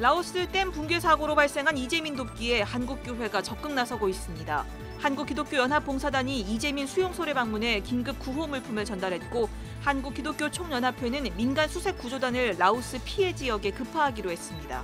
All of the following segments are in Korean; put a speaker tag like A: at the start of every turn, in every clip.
A: 라오스 댐 붕괴 사고로 발생한 이재민 돕기에 한국교회가 적극 나서고 있습니다. 한국기독교연합봉사단이 이재민 수용소를 방문해 긴급 구호 물품을 전달했고 한국기독교 총연합회는 민간 수색 구조단을 라오스 피해 지역에 급파하기로 했습니다.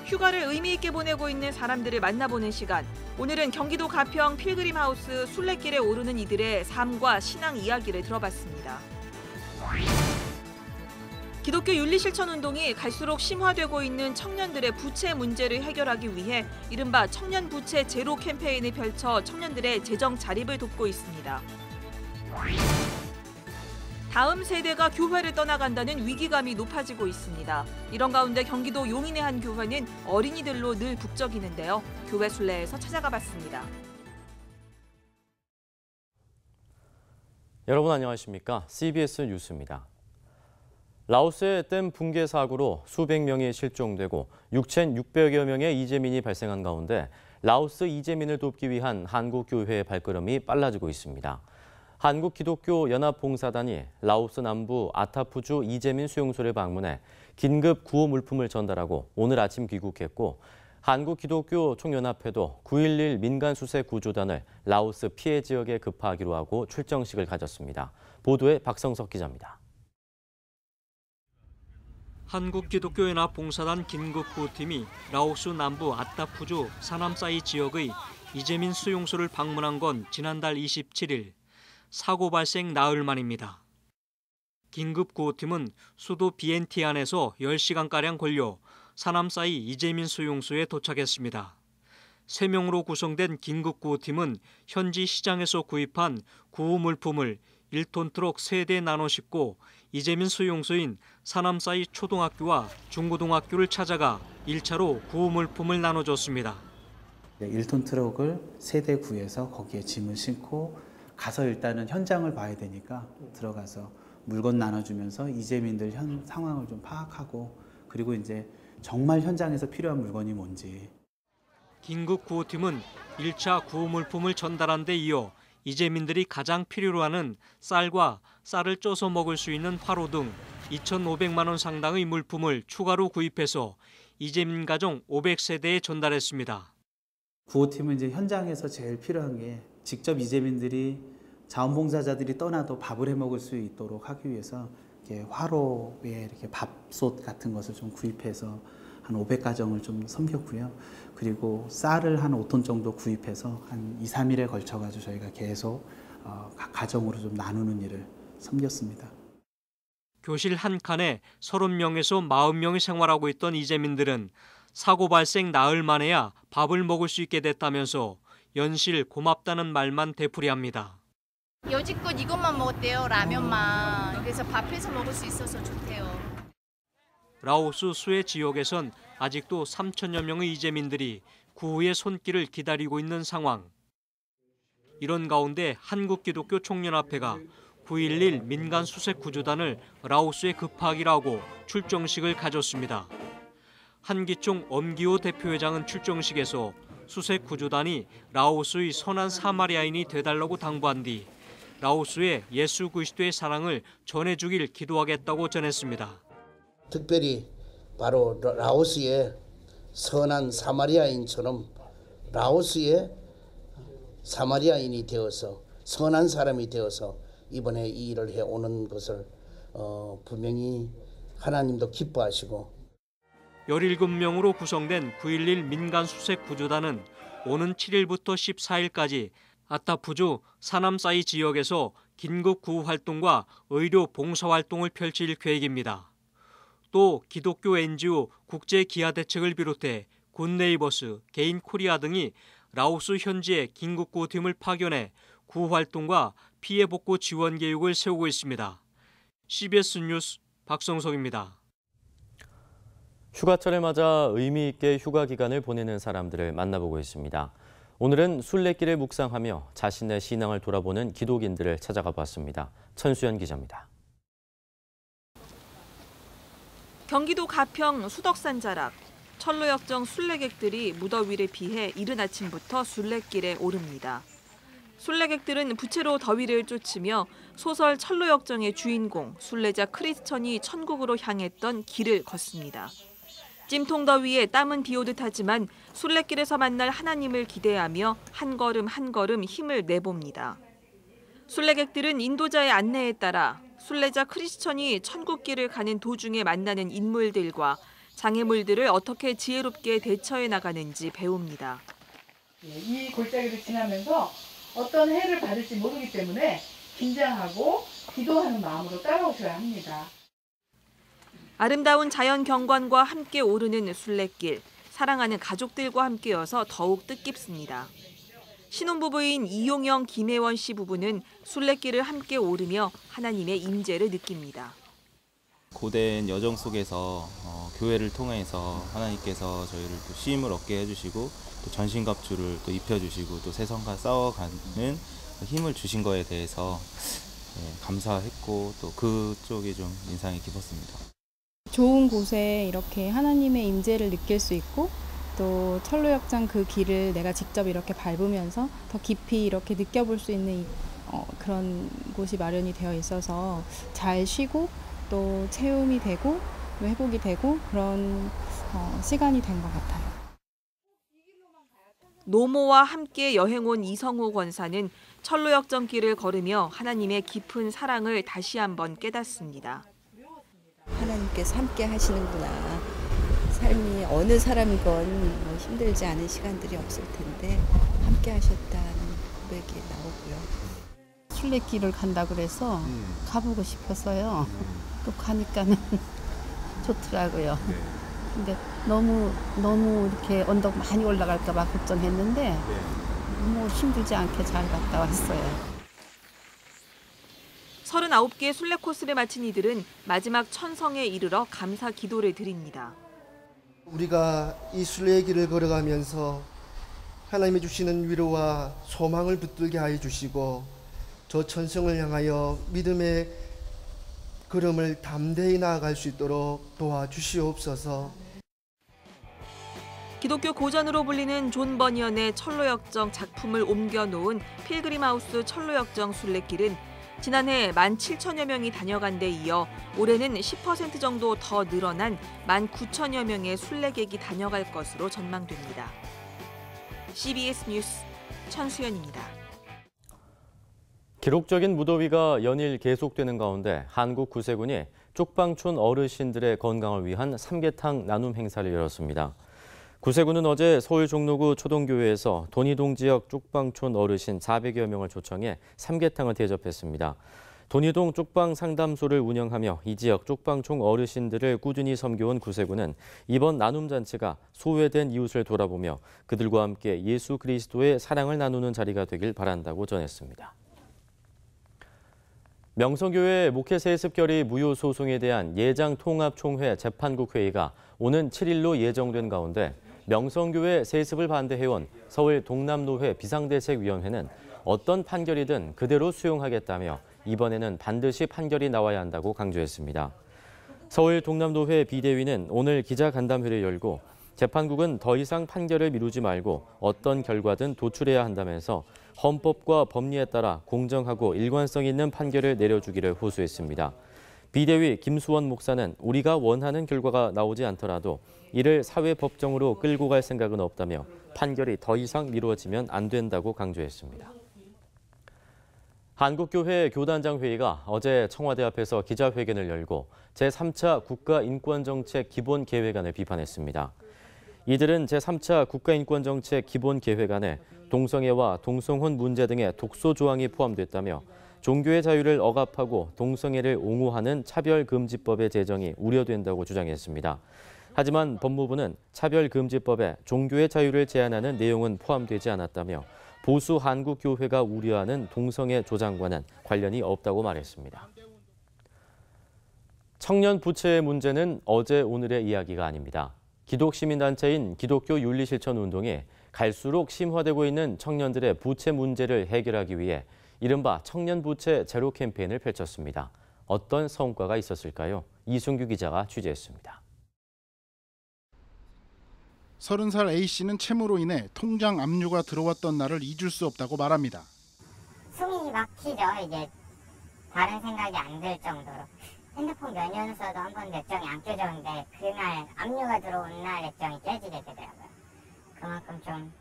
A: 휴가를 의미 있게 보내고 있는 사람들을 만나보는 시간. 오늘은 경기도 가평 필그림하우스 순례길에 오르는 이들의 삶과 신앙 이야기를 들어봤습니다. 기독교 윤리실천운동이 갈수록 심화되고 있는 청년들의 부채 문제를 해결하기 위해 이른바 청년 부채 제로 캠페인을 펼쳐 청년들의 재정 자립을 돕고 있습니다. 다음 세대가 교회를 떠나간다는 위기감이 높아지고 있습니다. 이런 가운데 경기도 용인의 한 교회는 어린이들로 늘 북적이는데요. 교회 순례에서 찾아가 봤습니다.
B: 여러분 안녕하십니까? CBS 뉴스입니다. 라오스의 댐 붕괴 사고로 수백 명이 실종되고 6,600여 명의 이재민이 발생한 가운데 라오스 이재민을 돕기 위한 한국교회의 발걸음이 빨라지고 있습니다. 한국기독교연합봉사단이 라오스 남부 아타푸주 이재민 수용소를 방문해 긴급 구호 물품을 전달하고 오늘 아침 귀국했고 한국기독교 총연합회도 9.11 민간수색 구조단을 라오스 피해 지역에 급파하기로 하고 출정식을 가졌습니다. 보도에 박성석 기자입니다.
C: 한국기독교연합봉사단 긴급구호팀이 라오스 남부 아타푸주 사남사이 지역의 이재민 수용소를 방문한 건 지난달 27일, 사고 발생 나흘 만입니다. 긴급구호팀은 수도 비엔티안에서 10시간가량 걸려 사남사이 이재민 수용소에 도착했습니다. 3명으로 구성된 긴급구호팀은 현지 시장에서 구입한 구호 물품을 1톤 트럭 3대 나눠 싣고 이재민 수용소인 사남사이 초등학교와 중고등학교를 찾아가 1차로 구호 물품을 나눠줬습니다.
D: 1톤 트럭을 3대 구해서 거기에 짐을 싣고 가서 일단은 현장을 봐야 되니까 들어가서 물건 나눠주면서 이재민들 상황을 좀 파악하고 그리고 이제 정말 현장에서 필요한 물건이 뭔지.
C: 긴급 구호팀은 1차 구호 물품을 전달한 데 이어 이재민들이 가장 필요로 하는 쌀과 쌀을 쪄서 먹을 수 있는 화로 등 2,500만 원 상당의 물품을 추가로 구입해서 이재민 가정 500세대에 전달했습니다.
D: 구호팀은 이제 현장에서 제일 필요한 게 직접 이재민들이 자원봉사자들이 떠나도 밥을 해 먹을 수 있도록 하기 위해서 이렇게 화로에 이렇게 밥솥 같은 것을 좀 구입해서 한 500가정을 좀 섬겼고요. 그리고 쌀을 한 5톤 정도 구입해서 한 2, 3일에 걸쳐가지고 저희가 계속 각 가정으로 좀 나누는 일을 섬겼습니다.
C: 교실 한 칸에 30명에서 40명이 생활하고 있던 이재민들은 사고 발생 나흘 만에야 밥을 먹을 수 있게 됐다면서 연실 고맙다는 말만 되풀이합니다.
E: 여지껏 이것만 먹었대요. 라면만. 그래서 밥해서 먹을 수 있어서 좋대요.
C: 라오스 수해 지역에선 아직도 3천여 명의 이재민들이 구호의 손길을 기다리고 있는 상황. 이런 가운데 한국기독교 총연합회가 9.11 민간 수색 구조단을 라오스에 급파하기로 하고 출정식을 가졌습니다. 한기총 엄기호 대표회장은 출정식에서 수색 구조단이 라오스의 선한 사마리아인이 되달라고 당부한 뒤 라오스의 예수 그리스도의 사랑을 전해주길 기도하겠다고 전했습니다.
F: 특별히 바로 라오스의 선한 사마리아인처럼 라오스의 사마리아인이 되어서 선한 사람이 되어서 이번에 이 일을 해오는 것을 분명히 하나님도 기뻐하시고
C: 17명으로 구성된 9.11 민간수색 구조단은 오는 7일부터 14일까지 아타푸주 사남사이 지역에서 긴급 구호 활동과 의료 봉사 활동을 펼칠 계획입니다. 또 기독교 NGO 국제기아대책을 비롯해 굿네이버스, 개인코리아 등이 라오스 현지에 긴급구호팀을 파견해 구호 활동과 피해 복구 지원 계획을 세우고 있습니다. CBS 뉴스 박성석입니다.
B: 휴가철을 맞아 의미 있게 휴가 기간을 보내는 사람들을 만나보고 있습니다. 오늘은 순례길을 묵상하며 자신의 신앙을 돌아보는 기독인들을 찾아가 봤습니다. 천수연 기자입니다.
A: 경기도 가평 수덕산 자락. 철로역정 순례객들이 무더위를 피해 이른 아침부터 순례길에 오릅니다. 순례객들은 부채로 더위를 쫓으며 소설 철로역정의 주인공 순례자 크리스천이 천국으로 향했던 길을 걷습니다. 찜통 더위에 땀은 비오듯 하지만 순례길에서 만날 하나님을 기대하며 한 걸음 한 걸음 힘을 내봅니다. 순례객들은 인도자의 안내에 따라 순례자 크리스천이 천국길을 가는 도중에 만나는 인물들과 장애물들을 어떻게 지혜롭게 대처해 나가는지 배웁니다.
G: 이 골짜기를 지나면서 어떤 해를 받을지 모르기 때문에 긴장하고 기도하는 마음으로 따라오셔야 합니다.
A: 아름다운 자연 경관과 함께 오르는 순례길, 사랑하는 가족들과 함께여서 더욱 뜻깊습니다. 신혼부부인 이용영, 김혜원 씨 부부는 순례길을 함께 오르며 하나님의 임재를 느낍니다.
H: 고된 여정 속에서 교회를 통해서 하나님께서 저희를 또 쉼을 얻게 해주시고 또 전신갑주를 또 입혀주시고 또 세상과 싸워가는 힘을 주신 거에 대해서 감사했고 또 그쪽이 좀 인상이 깊었습니다.
I: 좋은 곳에 이렇게 하나님의 임재를 느낄 수 있고 또 철로역정 그 길을 내가 직접 이렇게 밟으면서 더 깊이 이렇게 느껴볼 수 있는 그런 곳이 마련이 되어 있어서 잘 쉬고 또 체험이 되고 회복이 되고 그런 시간이 된 것 같아요.
A: 노모와 함께 여행 온 이성호 권사는 철로역정 길을 걸으며 하나님의 깊은 사랑을 다시 한번 깨닫습니다.
J: 하나님께서 함께 하시는구나. 삶이 어느 사람이건 뭐 힘들지 않은 시간들이 없을 텐데 함께 하셨다는 고백이 나오고요.
K: 순례길을 간다 그래서 가보고 싶었어요. 또 가니까는 좋더라고요. 근데 너무 이렇게 언덕 많이 올라갈까 봐 걱정했는데 뭐 힘들지 않게 잘 갔다 왔어요.
A: 39개 순례 코스를 마친 이들은 마지막 천성에 이르러 감사 기도를 드립니다.
L: 우리가 이 순례의 길을 걸어가면서 하나님이 주시는 위로와 소망을 붙들게 하여 주시고 저 천성을 향하여 믿음의 걸음을 담대히 나아갈 수 있도록 도와주시옵소서.
A: 기독교 고전으로 불리는 존 버니언의 철로역정 작품을 옮겨놓은 필그림하우스 철로역정 순례길은 지난해 17,000여 명이 다녀간 데 이어 올해는 10% 정도 더 늘어난 19,000여 명의 순례객이 다녀갈 것으로 전망됩니다. CBS 뉴스 천수연입니다.
B: 기록적인 무더위가 연일 계속되는 가운데 한국 구세군이 쪽방촌 어르신들의 건강을 위한 삼계탕 나눔 행사를 열었습니다. 구세군은 어제 서울 종로구 초동교회에서 돈이동 지역 쪽방촌 어르신 400여 명을 초청해 삼계탕을 대접했습니다. 돈이동 쪽방 상담소를 운영하며 이 지역 쪽방촌 어르신들을 꾸준히 섬겨온 구세군은 이번 나눔 잔치가 소외된 이웃을 돌아보며 그들과 함께 예수 그리스도의 사랑을 나누는 자리가 되길 바란다고 전했습니다. 명성교회 목회세습결의 무효 소송에 대한 예장통합총회 재판국 회의가 오는 7일로 예정된 가운데 명성교회 세습을 반대해온 서울 동남노회 비상대책위원회는 어떤 판결이든 그대로 수용하겠다며 이번에는 반드시 판결이 나와야 한다고 강조했습니다. 서울 동남노회 비대위는 오늘 기자간담회를 열고 재판국은 더 이상 판결을 미루지 말고 어떤 결과든 도출해야 한다면서 헌법과 법리에 따라 공정하고 일관성 있는 판결을 내려주기를 호소했습니다. 비대위 김수원 목사는 우리가 원하는 결과가 나오지 않더라도 이를 사회법정으로 끌고 갈 생각은 없다며 판결이 더 이상 미루어지면 안 된다고 강조했습니다. 한국교회 교단장 회의가 어제 청와대 앞에서 기자회견을 열고 제3차 국가인권정책 기본계획안을 비판했습니다. 이들은 제3차 국가인권정책 기본계획안에 동성애와 동성혼 문제 등의 독소 조항이 포함됐다며 종교의 자유를 억압하고 동성애를 옹호하는 차별금지법의 제정이 우려된다고 주장했습니다. 하지만 법무부는 차별금지법에 종교의 자유를 제한하는 내용은 포함되지 않았다며 보수 한국교회가 우려하는 동성애 조장과는 관련이 없다고 말했습니다. 청년 부채의 문제는 어제 오늘의 이야기가 아닙니다. 기독시민단체인 기독교 윤리실천운동이 갈수록 심화되고 있는 청년들의 부채 문제를 해결하기 위해 이른바 청년부채 제로 캠페인을 펼쳤습니다. 어떤 성과가 있었을까요? 이순규 기자가 취재했습니다.
M: 30살 A씨는 채무로 인해 통장 압류가 들어왔던 날을 잊을 수 없다고 말합니다. 숨이 막히죠. 이제 다른 생각이 안 들 정도로. 핸드폰 몇 년 써도 한 번 내정이 안 깨졌는데 그날 압류가 들어온 날 내정이 깨지게 되더라고요. 그만큼 좀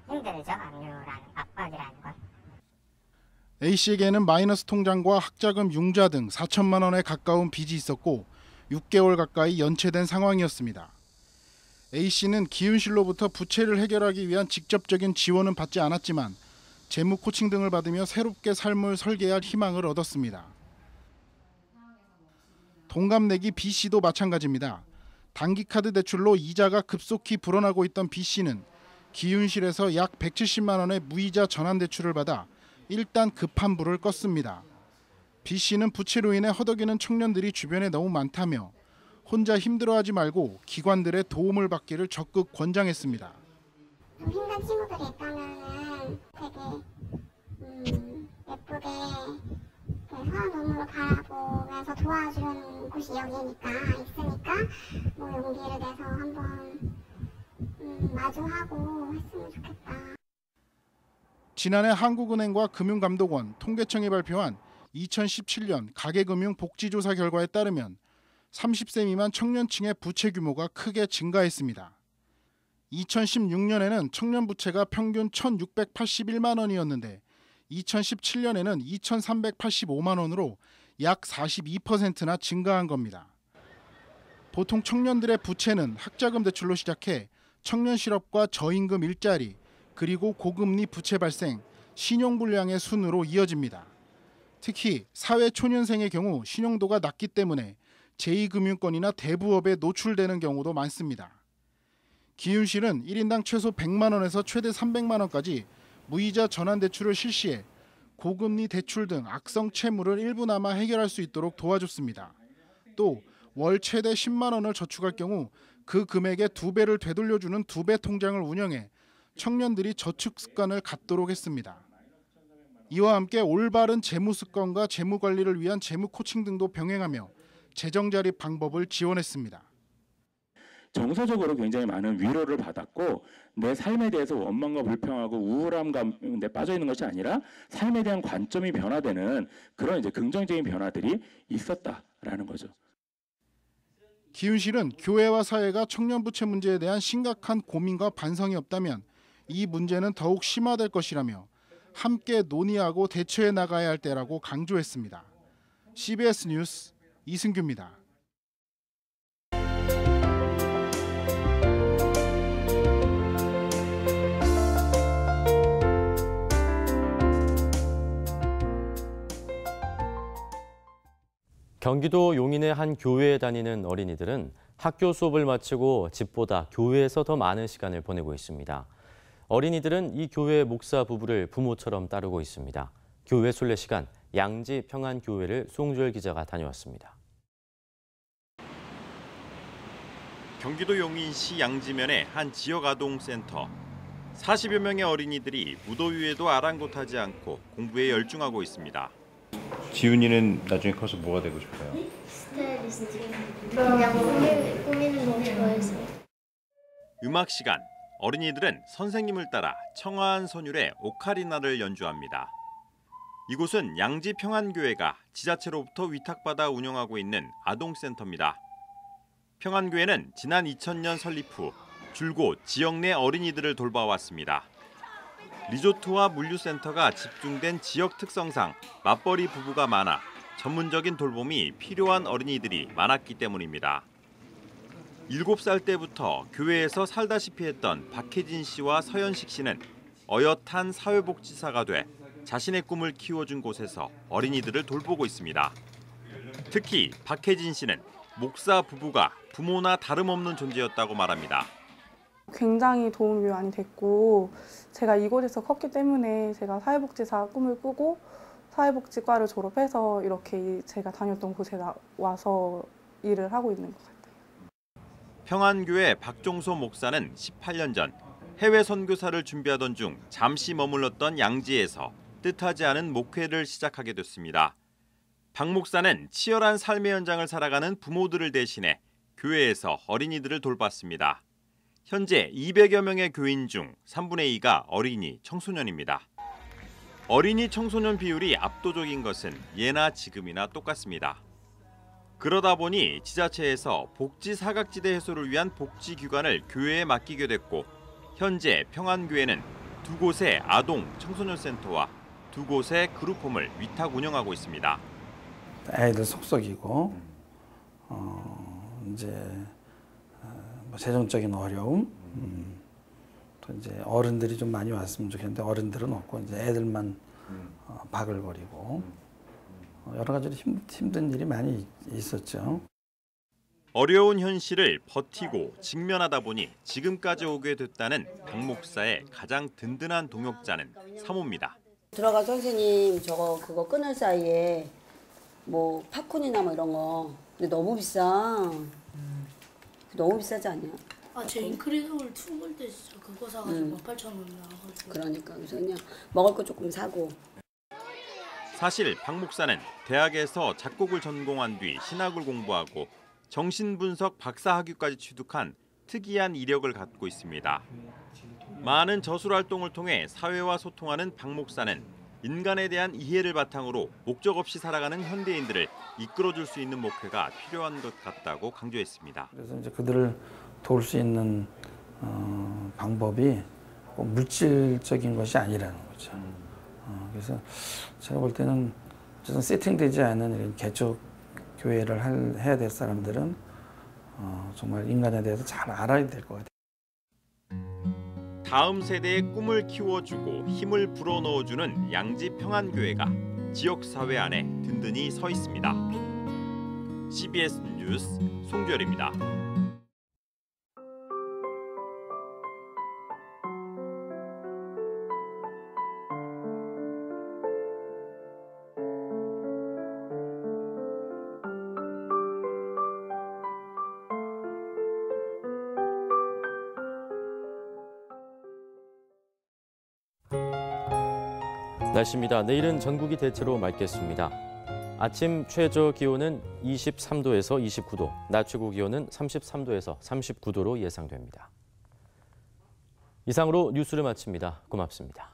M: 힘들죠. 압류라는 압박이라는 건.
N: A씨에게는 마이너스 통장과 학자금 융자 등 4천만 원에 가까운 빚이 있었고 6개월 가까이 연체된 상황이었습니다. A씨는 기윤실로부터 부채를 해결하기 위한 직접적인 지원은 받지 않았지만 재무 코칭 등을 받으며 새롭게 삶을 설계할 희망을 얻었습니다. 동갑내기 B씨도 마찬가지입니다. 단기카드 대출로 이자가 급속히 불어나고 있던 B씨는 기윤실에서 약 170만 원의 무이자 전환대출을 받아 일단 급한 불을 껐습니다. B씨는 부채로 인해 허덕이는 청년들이 주변에 너무 많다며 혼자 힘들어하지 말고 기관들의 도움을 받기를 적극 권장했습니다.
O: 좀 힘든 친구들이 있다면 되게 예쁘게 선한 눈으로 바라보면서 도와주는 곳이 여기니까 있으니까 뭐 용기를 내서 한번 마주하고 했으면 좋겠다.
N: 지난해 한국은행과 금융감독원, 통계청이 발표한 2017년 가계금융 복지조사 결과에 따르면 30세 미만 청년층의 부채 규모가 크게 증가했습니다. 2016년에는 청년 부채가 평균 1,681만 원이었는데 2017년에는 2,385만 원으로 약 42%나 증가한 겁니다. 보통 청년들의 부채는 학자금 대출로 시작해 청년 실업과 저임금 일자리, 그리고 고금리 부채 발생, 신용불량의 순으로 이어집니다. 특히 사회초년생의 경우 신용도가 낮기 때문에 제2금융권이나 대부업에 노출되는 경우도 많습니다. 기윤실은 1인당 최소 100만 원에서 최대 300만 원까지 무이자 전환대출을 실시해 고금리 대출 등 악성 채무를 일부나마 해결할 수 있도록 도와줬습니다. 또 월 최대 10만 원을 저축할 경우 그 금액의 2배를 되돌려주는 2배 통장을 운영해 청년들이 저축 습관을 갖도록 했습니다. 이와 함께 올바른 재무 습관과 재무 관리를 위한 재무 코칭 등도 병행하며 재정 자립 방법을 지원했습니다.
P: 정서적으로 굉장히 많은 위로를 받았고 내 삶에 대해서 원망과 불평하고 우울함 가운데 빠져 있는 것이 아니라 삶에 대한 관점이 변화되는 그런 이제 긍정적인 변화들이 있었다라는 거죠.
N: 기윤실은 교회와 사회가 청년 부채 문제에 대한 심각한 고민과 반성이 없다면 이 문제는 더욱 심화될 것이라며 함께 논의하고 대처해 나가야 할 때라고 강조했습니다. CBS 뉴스 이승규입니다.
B: 경기도 용인의 한 교회에 다니는 어린이들은 학교 수업을 마치고 집보다 교회에서 더 많은 시간을 보내고 있습니다. 어린이들은 이 교회 목사 부부를 부모처럼 따르고 있습니다. 교회 순례 시간, 양지 평안교회를 송주열 기자가 다녀왔습니다.
Q: 경기도 용인시 양지면의 한 지역 아동센터. 40여 명의 어린이들이 무더위에도 아랑곳하지 않고 공부에 열중하고 있습니다.
R: 지훈이는 나중에 커서 뭐가 되고 싶어요?
O: 스타일리스트. 그냥 꾸미는 거 좋아해서.
Q: 음악 시간. 어린이들은 선생님을 따라 청아한 선율의 오카리나를 연주합니다. 이곳은 양지 평안교회가 지자체로부터 위탁받아 운영하고 있는 아동센터입니다. 평안교회는 지난 2000년 설립 후 줄곧 지역 내 어린이들을 돌봐왔습니다. 리조트와 물류센터가 집중된 지역 특성상 맞벌이 부부가 많아 전문적인 돌봄이 필요한 어린이들이 많았기 때문입니다. 7살 때부터 교회에서 살다시피 했던 박혜진 씨와 서현식 씨는 어엿한 사회복지사가 돼 자신의 꿈을 키워준 곳에서 어린이들을 돌보고 있습니다. 특히 박혜진 씨는 목사 부부가 부모나 다름없는 존재였다고 말합니다.
S: 굉장히 도움이 많이 됐고 제가 이곳에서 컸기 때문에 제가 사회복지사 꿈을 꾸고 사회복지과를 졸업해서 이렇게 제가 다녔던 곳에 와서 일을 하고 있는 것 같아요.
Q: 평안교회 박종소 목사는 18년 전 해외 선교사를 준비하던 중 잠시 머물렀던 양지에서 뜻하지 않은 목회를 시작하게 됐습니다. 박 목사는 치열한 삶의 현장을 살아가는 부모들을 대신해 교회에서 어린이들을 돌봤습니다. 현재 200여 명의 교인 중 3분의 2가 어린이, 청소년입니다. 어린이 청소년 비율이 압도적인 것은 예나 지금이나 똑같습니다. 그러다 보니 지자체에서 복지 사각지대 해소를 위한 복지규관을 교회에 맡기게 됐고 현재 평안교회는 2곳의 아동 청소년 센터와 2곳의 그룹홈을 위탁 운영하고 있습니다.
T: 애들 속썩이고 이제 뭐 재정적인 어려움, 또 이제 어른들이 좀 많이 왔으면 좋겠는데 어른들은 없고 이제 애들만 바글거리고 여러 가지로 힘든 일이 많이 있었죠.
Q: 어려운 현실을 버티고 직면하다 보니 지금까지 오게 됐다는 박 목사의 가장 든든한 동역자는 사모입니다.
U: 들어가 선생님 그거 끊을 사이에 뭐 팝콘이나 뭐 이런 거 근데 너무 비싸. 너무 비싸지 않냐?
V: 제 인크리더블 투볼 때 진짜 그거 사가지고 18,000원 나와가지고.
U: 그러니까 그래서 그냥 먹을 거 조금 사고.
Q: 사실 박 목사는 대학에서 작곡을 전공한 뒤 신학을 공부하고 정신분석 박사학위까지 취득한 특이한 이력을 갖고 있습니다. 많은 저술 활동을 통해 사회와 소통하는 박 목사는 인간에 대한 이해를 바탕으로 목적 없이 살아가는 현대인들을 이끌어줄 수 있는 목회가 필요한 것 같다고 강조했습니다.
T: 그래서 이제 그들을 도울 수 있는 방법이 꼭 물질적인 것이 아니라는 거죠. 그래서 제가 볼 때는 세팅되지 않은 이런 개척 교회를 해야 될 사람들은 정말 인간에 대해서 잘 알아야 될 것 같아요.
Q: 다음 세대의 꿈을 키워주고 힘을 불어넣어주는 양지 평안교회가 지역사회 안에 든든히 서 있습니다. CBS 뉴스 송주열입니다.
B: 날씨입니다. 내일은 전국이 대체로 맑겠습니다. 아침 최저 기온은 23도에서 29도, 낮 최고 기온은 33도에서 39도로 예상됩니다. 이상으로 뉴스를 마칩니다. 고맙습니다.